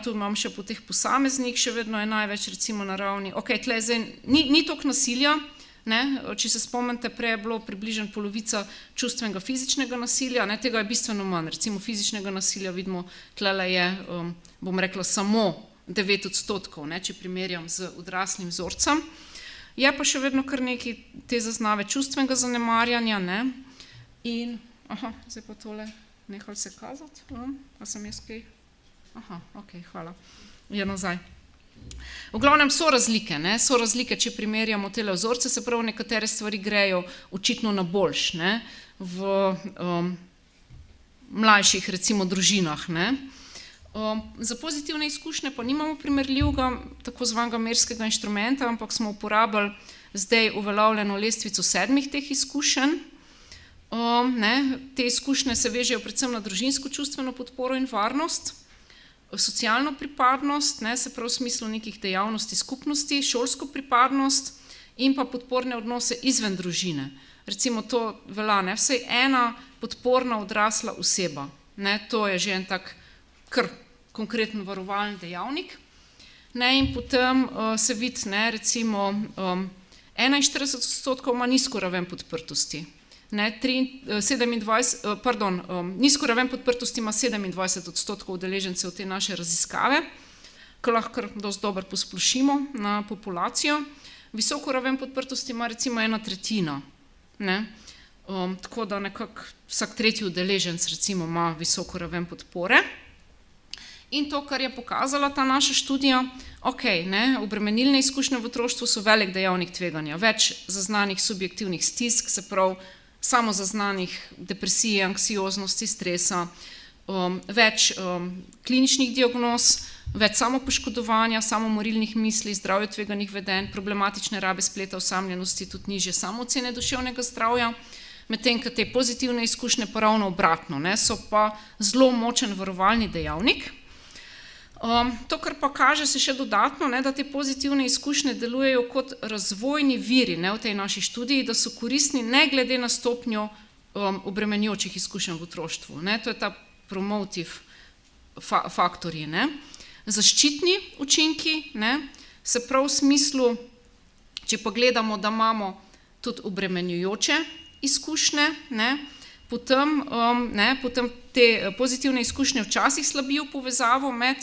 Tu imam še po teh posameznih, še vedno je največ recimo na ravni, tle zdaj ni toliko nasilja, ne, če se spomnite, prej je bilo približno polovica čustvenega fizičnega nasilja, ne, tega je bistveno manj, recimo fizičnega nasilja vidimo, tlele je, bom rekla, samo 9%, ne, če primerjam z odraslim vzorcem. Je pa še vedno kar nekaj te zaznave čustvenega zanemarjanja, ne, in, zdaj pa tole, nehal se kazati, a sem jaz kaj? Hvala. Je nazaj. V glavnem so razlike, ne, če primerjamo tele vzorce, se pravi, nekatere stvari grejo očitno na boljš, ne, v mlajših recimo družinah, ne. Za pozitivne izkušnje pa nimamo primerljivega tako zvanega merskega inštrumenta, ampak smo uporabili zdaj uveljavljeno lestvico 7 teh izkušenj. Te izkušnje se vežejo predvsem na družinsko čustveno podporo in varnost, socialno pripadnost, se pravi v smislu nekih dejavnosti skupnosti, šolsko pripadnost in pa podporne odnose izven družine. Recimo to velja, vsaj ena podporna odrasla oseba. To je že en tak kar konkreten varovalni dejavnik. In potem se vidi, recimo 41% ima nizko raven podprtosti. Nizko raven podprtosti ima 27% udeležencev te naše raziskave, ki lahko kar dosti dobro posplošimo na populacijo. Visoko raven podprtosti ima recimo 1/3. Tako da nekako vsak tretji udeleženec recimo ima visoko raven podpore. In to, kar je pokazala ta naša študija, obremenilne izkušnje v otroštvu so velik dejavnik tveganja, več zaznanih subjektivnih stisk, se pravi samo zaznanih depresije, anksioznosti, stresa, več kliničnih diagnoz, več samopoškodovanja, samomorilnih misli, zdravju tveganih vedenj, problematične rabe spleta, osamljenosti, tudi nižje samoocene duševnega zdravja, medtem ko te pozitivne izkušnje pa ravno obratno, so pa zelo močen varovalni dejavnik. To, kar pa kaže se še dodatno, da te pozitivne izkušnje delujejo kot razvojni viri v tej naši študiji, da so koristni ne glede na stopnjo obremenjujočih izkušenj v otroštvu. To je ta promotive faktorji. Zaščitni učinki, se prav v smislu, če pa gledamo, da imamo tudi obremenjujoče izkušnje, potem te pozitivne izkušnje včasih slabijo povezavo med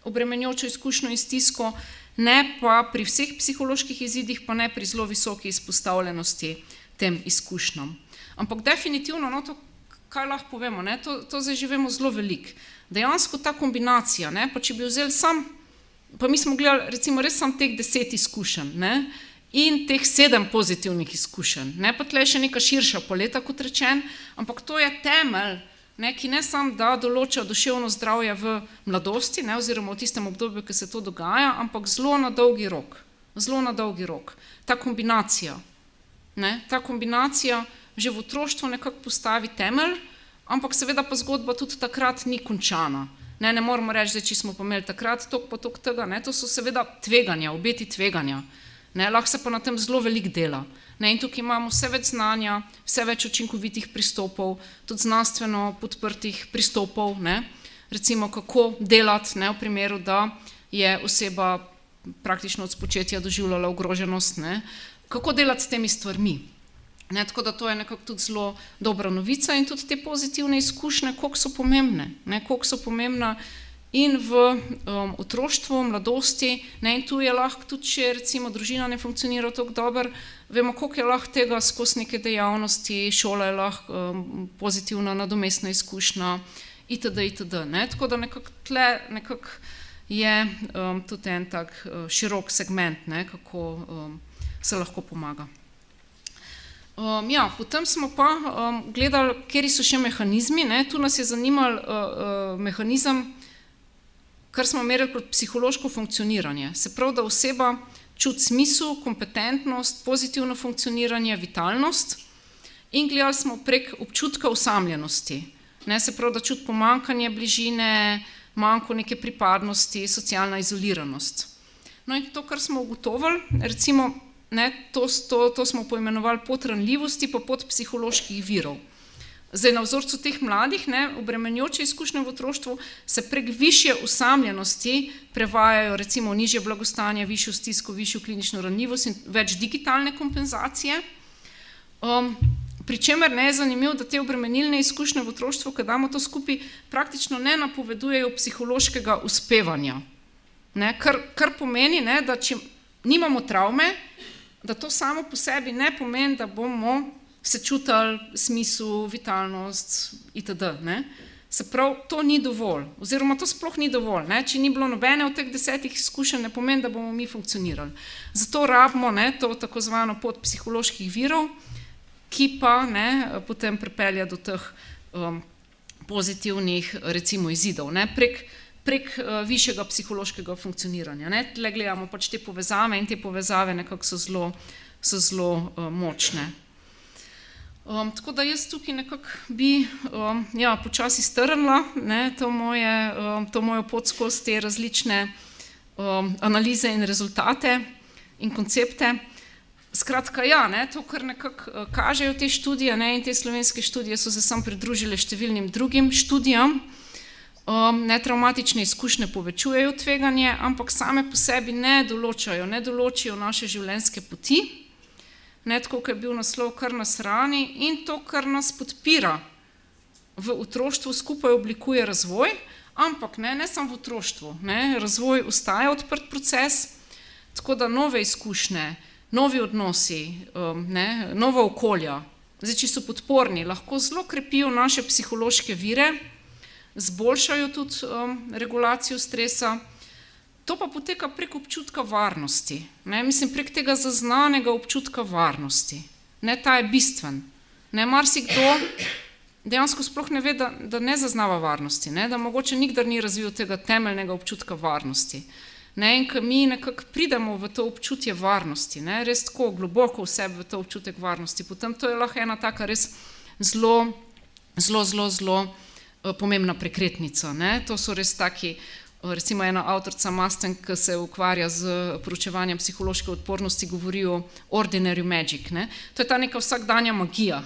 obremenjujočo izkušnjo in stisko, ne pa pri vseh psiholoških izidih, pa ne pri zelo visoki izpostavljenosti tem izkušnjam. Ampak definitivno, to kaj lahko povemo, to zdaj že vemo zelo veliko. Dejansko ta kombinacija, pa če bi vzeli pa mi smo gledali recimo res samo teh 10 izkušenj, in teh 7 pozitivnih izkušenj. Pa tle še neka širša paleta, kot rečen, ampak to je temelj, ki ne samo da določa duševno zdravje v mladosti, oziroma v tistem obdobju, ki se to dogaja, ampak zelo na dolgi rok. Zelo na dolgi rok. Ta kombinacija že v otroštvu nekako postavi temelj, ampak seveda pa zgodba tudi takrat ni končana. Ne moramo reči, da če smo pa imeli takrat toliko pa toliko tega, to so seveda tveganja, obeti tveganja. Lahko se pa na tem zelo veliko dela. In tukaj imamo vse več znanja, vse več učinkovitih pristopov, tudi znanstveno podprtih pristopov, recimo kako delati v primeru, da je oseba praktično od spočetja doživljala ogroženost, kako delati s temi stvarmi. Tako da to je nekako tudi zelo dobra novica in tudi te pozitivne izkušnje, koliko so pomembne, koliko so pomembne in v otroštvu, mladosti, in tu je lahko tudi, če recimo družina ne funkcionira tako dobro, vemo, koliko je lahko tega skozi neke dejavnosti, šola je lahko pozitivna nadomestna izkušnja, itd. Tako da nekako je tudi en tak širok segment, kako se lahko pomaga. Potem smo pa gledali, kateri so še mehanizmi, tu nas je zanimal mehanizem, kar smo merili kot psihološko funkcioniranje. Se pravi, da oseba čuti smisel, kompetentnost, pozitivno funkcioniranje, vitalnost in gledali smo prek občutka osamljenosti. Se pravi, da čuti pomanjkanje bližine, manjko neke pripadnosti, socialna izoliranost. In to, kar smo ugotovili, recimo, to smo poimenovali pot ranljivosti pa pot psiholoških virov. Zdaj, na vzorcu teh mladih, obremenjujoče izkušnje v otroštvu se prek višje osamljenosti prevajajo recimo nižje blagostanje, višjo stisko, višjo klinično ranljivost in več digitalne kompenzacije. Pri čemer je zanimivo, da te obremenilne izkušnje v otroštvu, ko damo to skupaj, praktično ne napovedujejo psihološkega uspevanja. Kar pomeni, da če nimamo travme, da to samo po sebi ne pomeni, da bomo se čutili smisel, vitalnost itd. Se pravi, to ni dovolj, oziroma to sploh ni dovolj. Če ni bilo nobene od teh 10 izkušenj, ne pomeni, da bomo mi funkcionirali. Zato rabimo to tako zvano pot psiholoških virov, ki pa potem pripelje do teh pozitivnih recimo izidov, prek višjega psihološkega funkcioniranja. Tle gledamo pač te povezave in te povezave nekako so zelo močne. Tako da jaz tukaj nekako bi počasi strnila to mojo pot skozi te različne analize in rezultate in koncepte. Skratka, to, kar nekako kažejo te študije in te slovenske študije so se samo pridružile številnim drugim študijam. Netravmatične izkušnje povečujejo tveganje, ampak same po sebi ne določijo naše življenjske poti. Tako, kot je bil naslov, kar nas hrani in to, kar nas podpira v otroštvu, skupaj oblikuje razvoj, ampak ne samo v otroštvu. Razvoj ostaja odprt proces, tako da nove izkušnje, novi odnosi, nova okolja, če so podporni, lahko zelo krepijo naše psihološke vire, zboljšajo tudi regulacijo stresa. To pa poteka prek občutka varnosti, prek tega zaznanega občutka varnosti. Ta je bistven. Marsikdo dejansko sploh ne ve, da ne zaznava varnosti, da mogoče nikdar ni razvil tega temeljnega občutka varnosti. In ko mi nekako pridemo v to občutje varnosti, res tako globoko v sebi v to občutek varnosti, potem to je lahko ena taka res zelo pomembna prekretnica. To so res taki, recimo ena avtorica Masten, ki se ukvarja z proučevanjem psihološke odpornosti, govori o ordinary magic. To je ta neka vsakdanja magija.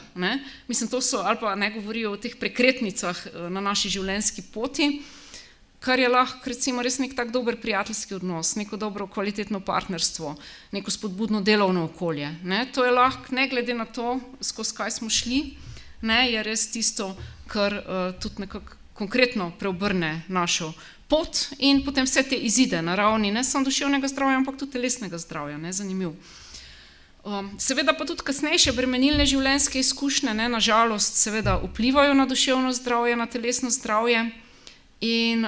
To so, ali pa ne govorijo o teh prekretnicah na naši življenjski poti, kar je lahko recimo res nek tak dober prijateljski odnos, neko dobro kvalitetno partnerstvo, neko spodbudno delovno okolje. To je lahko, ne glede na to, skozi kaj smo šli, je res tisto, kar tudi nekako konkretno preobrne našo pot in potem vse te izide na ravni ne samo duševnega zdravja, ampak tudi telesnega zdravja. Zanimiv. Seveda pa tudi kasnejše bremenilne življenjske izkušnje, na žalost, seveda vplivajo na duševno zdravje, na telesno zdravje. In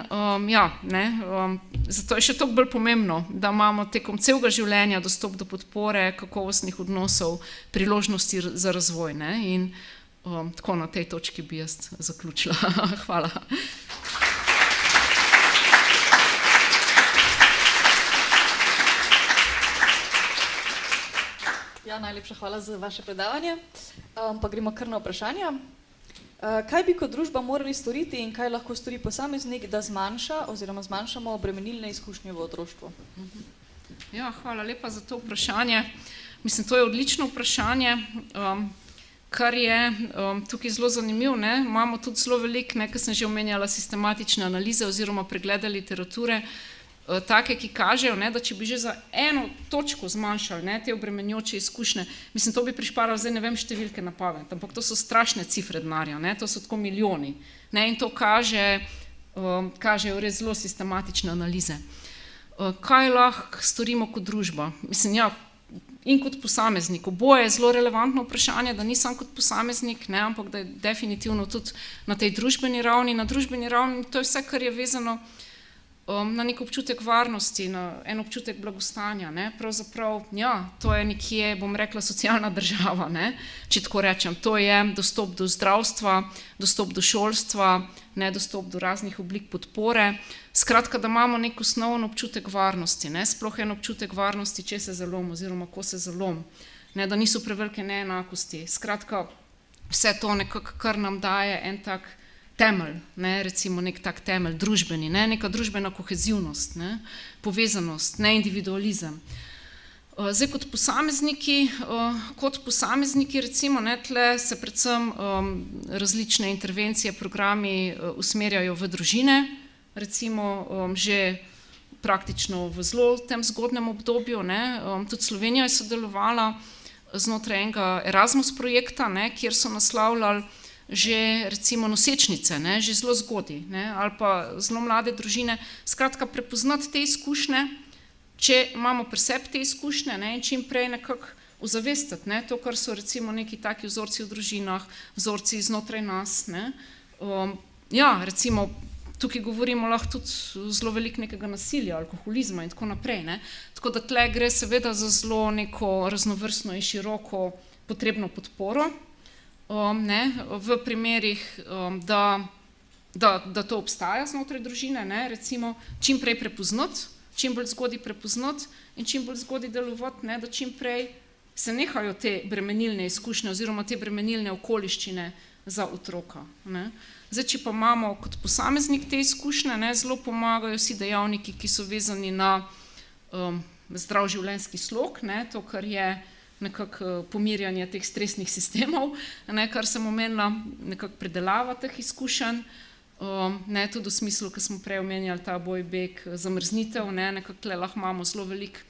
zato je še toliko bolj pomembno, da imamo tekom celega življenja dostop do podpore, kakovostnih odnosov, priložnosti za razvoj. In tako na tej točki bi jaz zaključila. Hvala. Najlepša hvala za vaše predavanje. Pa gremo kar na vprašanja. Kaj bi kot družba morali storiti in kaj lahko stori posameznik, da zmanjša oziroma zmanjšamo obremenilne izkušnje v otroštvu? Hvala lepa za to vprašanje. To je odlično vprašanje, kar je tukaj zelo zanimivo. Imamo tudi zelo veliko, kot sem že omenjala, sistematične analize oziroma preglede literature, take, ki kažejo, da če bi že za eno točko zmanjšali te obremenjujoče izkušnje, to bi prišparali, zdaj ne vem številke na pamet, ampak to so strašne cifre denarja, to so tako milijoni. In to kažejo res zelo sistematične analize. Kaj lahko storimo kot družba? In kot posameznik. Oboje je zelo relevantno vprašanje, da ni samo kot posameznik, ampak da je definitivno tudi na tej družbeni ravni. Na družbeni ravni to je vse, kar je vezano na nek občutek varnosti, na en občutek blagostanja. Pravzaprav, to je nekje, bom rekla, socialna država, če tako rečem. To je dostop do zdravstva, dostop do šolstva, dostop do raznih oblik podpore. Skratka, da imamo nek osnoven občutek varnosti, sploh en občutek varnosti, če se zalom oziroma ko se zalom, da niso prevelike neenakosti. Skratka, vse to nekako, kar nam daje en tak temelj, recimo nek tak temelj družbeni, neka družbena kohezivnost, povezanost, individualizem. Zdaj kot posamezniki recimo, tle se predvsem različne intervencije, programi usmerjajo v družine, recimo že praktično v zelo tem zgodnem obdobju. Tudi Slovenija je sodelovala znotraj enega Erasmus projekta, kjer so naslavljali že recimo nosečnice, že zelo zgodaj, ali pa zelo mlade družine. Skratka, prepoznati te izkušnje, če imamo pri sebi te izkušnje in čim prej nekako ozavestiti to, kar so recimo neki taki vzorci v družinah, vzorci znotraj nas. Recimo, tukaj govorimo lahko tudi zelo veliko nekega nasilja, alkoholizma in tako naprej. Tako da tle gre seveda za zelo neko raznovrstno in široko potrebno podporo. V primerih, da to obstaja znotraj družine, recimo čim prej prepoznati, čim bolj zgodaj prepoznati in čim bolj zgodaj delovati, da čim prej se nehajo te bremenilne izkušnje oziroma te bremenilne okoliščine za otroka. Ne. Zdaj, če pa imamo kot posameznik te izkušnje, ne, zelo pomagajo vsi dejavniki, ki so vezani na zdrav življenjski slog, ne, to, kar je nekako pomirjanje teh stresnih sistemov, ne, kar sem omenila, nekako predelava teh izkušenj, ne, tudi v smislu, ki smo prej omenjali ta boj, beg, zamrznitev, ne, nekako tle lahko imamo zelo veliko.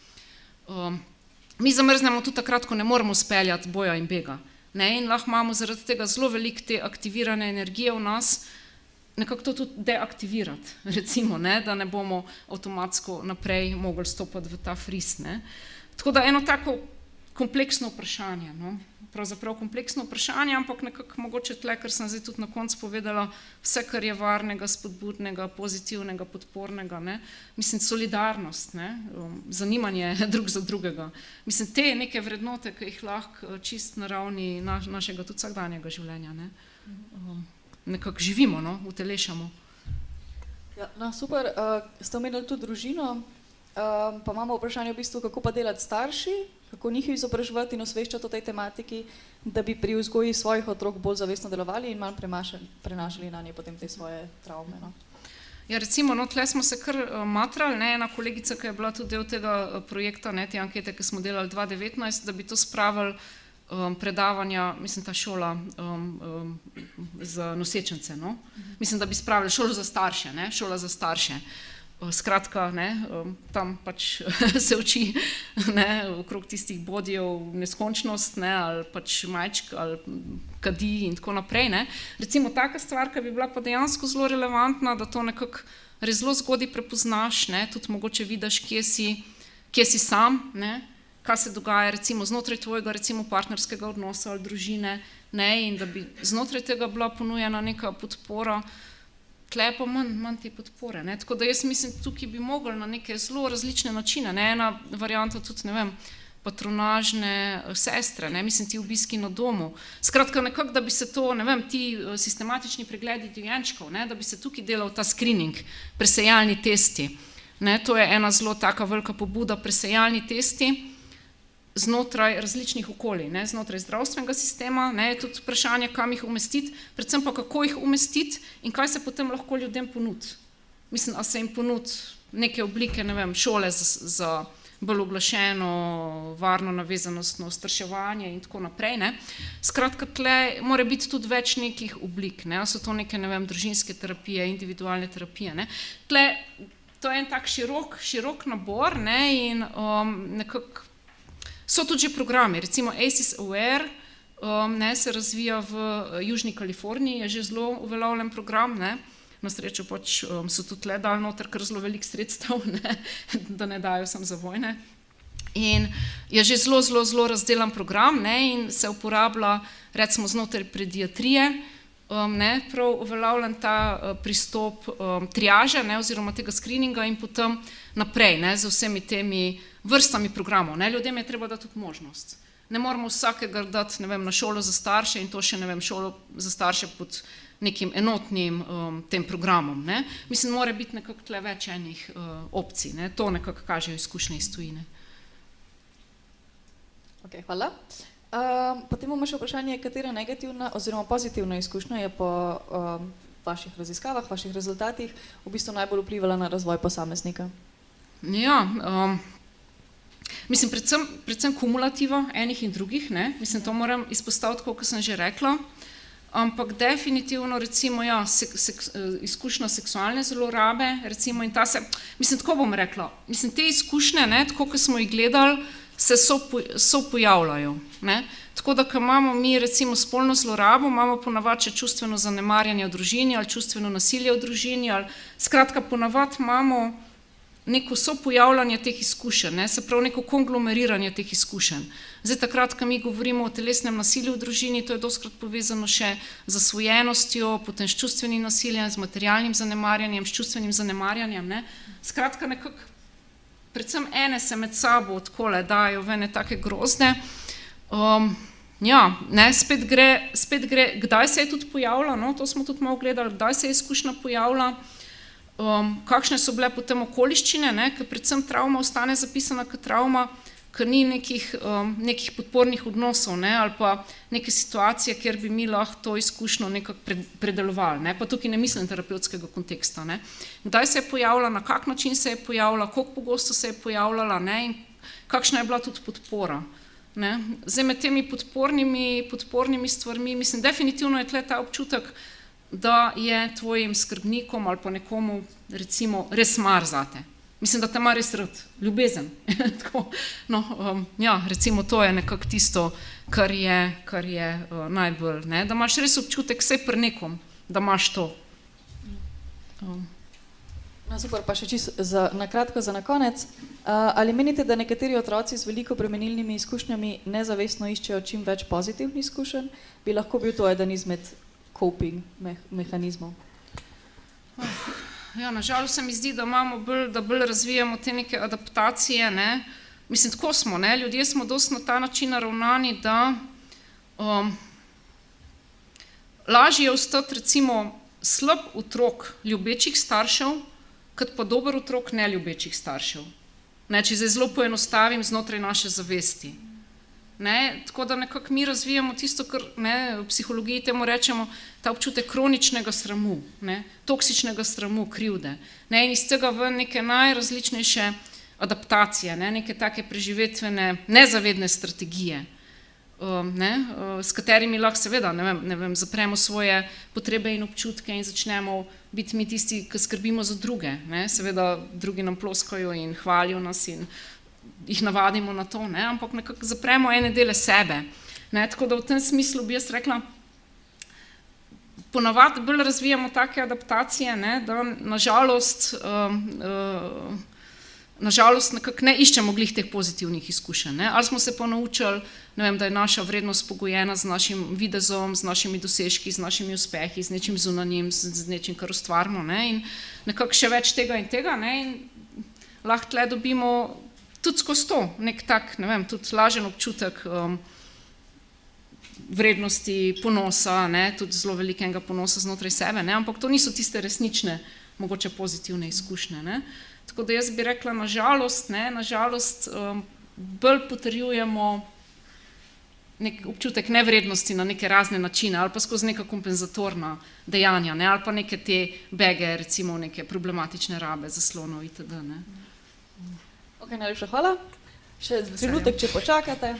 Mi zamrznemo tudi takrat, ko ne moremo speljati boja in bega. Ne, in lahko imamo zaradi tega zelo veliko te aktivirane energije v nas, nekako to tudi deaktivirati, recimo, ne, da ne bomo avtomatsko naprej mogli stopiti v ta fris. Ne. Tako da eno tako kompleksno vprašanje, no. Pravzaprav kompleksno vprašanje, ampak nekako mogoče tle, ker sem zdaj tudi na koncu povedala, vse, kar je varnega, spodbudnega, pozitivnega, podpornega, ne. Mislim, solidarnost, ne, zanimanje drug za drugega. Mislim, te neke vrednote, ki jih lahko čist na ravni našega tudi vsakdanjega življenja, ne, nekako živimo, no, utelešamo. Ja, no, super, ste omenili tudi družino, pa imamo vprašanje v bistvu, kako pa delati starši, kako njih izobraževati in osveščati o tej tematiki, da bi pri vzgoji svojih otrok bolj zavestno delovali in manj prenašali na nje potem te svoje travme. No. Ja, recimo, no, tle smo se kar matrali, ne, ena kolegica, ki je bila tudi del tega projekta, ne, te ankete, ki smo delali 2019, da bi to spravili predavanja, mislim, ta šola za nosečence, no. Mislim, da bi spravili šolo za starše, ne, šola za starše. Skratka, ne, tam pač se uči, ne, okrog tistih bodijev neskončnost, ne, ali pač majčk, ali kadi in tako naprej. Ne. Recimo taka stvar, ki bi bila pa dejansko zelo relevantna, da to nekako res zelo zgodaj prepoznaš, ne, tudi mogoče vidiš, kje si sam, ne, kaj se dogaja recimo znotraj tvojega recimo partnerskega odnosa ali družine, ne, in da bi znotraj tega bila ponujena neka podpora, tle pa manj te podpore. Ne. Tako da jaz mislim, tukaj bi mogli na neke zelo različne načine, ne. Ena varianta tudi, ne vem, patronažne sestre, ne, mislim, ti obiski na domu. Skratka, nekako, da bi se to, ne vem, ti sistematični pregledi dojenčkov, ne, da bi se tukaj delal ta screening, presejalni testi. Ne, to je ena zelo taka velika pobuda, presejalni testi znotraj različnih okolij, ne, znotraj zdravstvenega sistema, ne, je tudi vprašanje, kam jih umestiti, predvsem pa kako jih umestiti in kaj se potem lahko ljudem ponudi. Mislim, a se jim ponudi neke oblike, ne vem, šole za bolj uglašeno, varno navezanostno starševanje in tako naprej, ne. Skratka, tle mora biti tudi več nekih oblik, ne, a so to neke, ne vem, družinske terapije, individualne terapije, ne. Tle, to je en tak širok nabor, ne, in nekako so tudi že programi, recimo ACES Aware, ne, se razvija v Južni Kaliforniji, je že zelo uveljavljen program, ne, na srečo pač so tudi le dali noter kar zelo veliko sredstev, ne, da ne dajo samo za vojne. In je že zelo razdelan program, ne, in se uporablja recimo znotraj pediatrije, ne, prav uveljavljen ta pristop triaže, ne, oziroma tega screeninga in potem naprej, ne, z vsemi temi vrstami programov, ne, ljudem je treba dati tudi možnost. Ne moramo vsakega dati, ne vem, na šolo za starše in to še, ne vem, šolo za starše pod nekim enotnim tem programom, ne. Mislim, mora biti nekako tle več enih opcij, ne, to nekako kažejo izkušnje iz tujine. Ok, hvala. Potem imamo še vprašanje, katera negativna oziroma pozitivna izkušnja je po vaših raziskavah, vaših rezultatih v bistvu najbolj vplivala na razvoj posameznika? Ja, mislim, predvsem kumulativa enih in drugih, ne, mislim, to moram izpostaviti, kot sem že rekla, ampak definitivno, recimo, ja, izkušnja seksualne zlorabe, recimo, in ta se, mislim, tako bom rekla, mislim, te izkušnje, ne, tako, kot smo jih gledali, se so pojavljajo, ne, tako da, ko imamo mi, recimo, spolno zlorabo, imamo ponavadi čustveno zanemarjanje v družini ali čustveno nasilje v družini ali, skratka, ponavadi imamo neko sopojavljanje teh izkušenj, ne, se pravi neko konglomeriranje teh izkušenj. Zdaj, takrat, ko mi govorimo o telesnem nasilju v družini, to je dostikrat povezano še z zasvojenostjo, potem s čustvenim nasiljem, z materialnim zanemarjanjem, s čustvenim zanemarjanjem, ne. Skratka, nekako, predvsem ene se med sabo takole dajo v ene take grozne. Ja, ne, spet gre, kdaj se je tudi pojavila, no, to smo tudi malo gledali, kdaj se je izkušnja pojavila, kakšne so bile potem okoliščine, ne, ker predvsem travma ostane zapisana kot travma, ker ni nekih podpornih odnosov, ne, ali pa neke situacije, kjer bi mi lahko to izkušnjo nekako predelovali, ne, pa tukaj ne mislim terapevtskega konteksta, ne. Kdaj se je pojavila, na kak način se je pojavila, koliko pogosto se je pojavljala, ne, in kakšna je bila tudi podpora. Ne. Zdaj med temi podpornimi stvarmi, mislim, definitivno je tle ta občutek, da je tvojim skrbnikom ali pa nekomu, recimo, res mar zate. Mislim, da te ima res rad, ljubezen. Recimo to je nekako tisto, kar je najbolj, ne? Da imaš res občutek vsej pri nekom, da imaš to. No, super, pa še čisto na kratko za na konec. Ali menite, da nekateri otroci z veliko bremenilnimi izkušnjami nezavestno iščejo čim več pozitivnih izkušenj? Bi lahko bil to eden izmed coping mehanizmov? Ja, nažalost se mi zdi, da bolj razvijamo te neke adaptacije, ne. Mislim, tako smo, ne, ljudje smo dosti na ta način naravnani, da lažje je ostati recimo slab otrok ljubečih staršev, kot pa dober otrok neljubečih staršev. Ne, če zdaj zelo poenostavim znotraj naše zavesti. Ne, tako da nekako mi razvijamo tisto, kar ne, v psihologiji temu rečemo, ta občutek kroničnega sramu, ne, toksičnega sramu, krivde. Ne, in iz tega ven neke najrazličnejše adaptacije, ne, neke take preživetvene, nezavedne strategije, s katerimi lahko seveda, ne vem, zapremo svoje potrebe in občutke in začnemo biti mi tisti, ki skrbimo za druge. Ne, seveda drugi nam ploskajo in hvalijo nas in jih navadimo na to, ne, ampak nekako zapremo ene dele sebe. Ne, tako da v tem smislu bi jaz rekla, ponavadi bolj razvijamo take adaptacije, ne, da nažalost nekako ne iščemo glih teh pozitivnih izkušenj. Ne. Ali smo se pa naučili, ne vem, da je naša vrednost pogojena z našim videzom, z našimi dosežki, z našimi uspehi, z nečim zunanjim, z nečim, kar ustvarimo, ne, in nekako še več tega in tega, ne, in lahko tle dobimo tudi skozi to, nek tak, ne vem, tudi lažen občutek vrednosti, ponosa, ne, tudi zelo velikega ponosa znotraj sebe, ne, ampak to niso tiste resnične, mogoče pozitivne izkušnje, ne. Tako da jaz bi rekla, nažalost, bolj potrjujemo nek občutek nevrednosti na neke razne načine ali pa skozi neka kompenzatorna dejanja, ne, ali pa neke te bege, recimo neke problematične rabe, zaslonov itd., ne. Ok, najlepša hvala. Še trenutek, če počakate.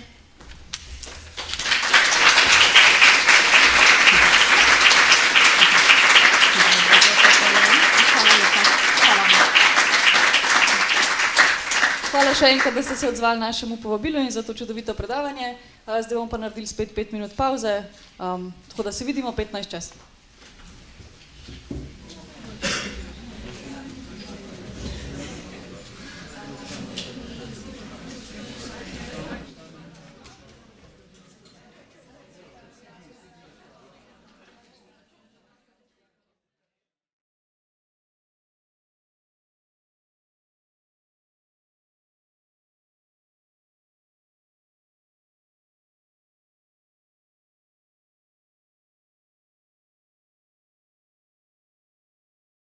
Hvala še enkrat, da ste se odzvali našemu povabilu in za to čudovito predavanje. Zdaj bomo pa naredili spet 5 minut pavze, tako da se vidimo 15 čas.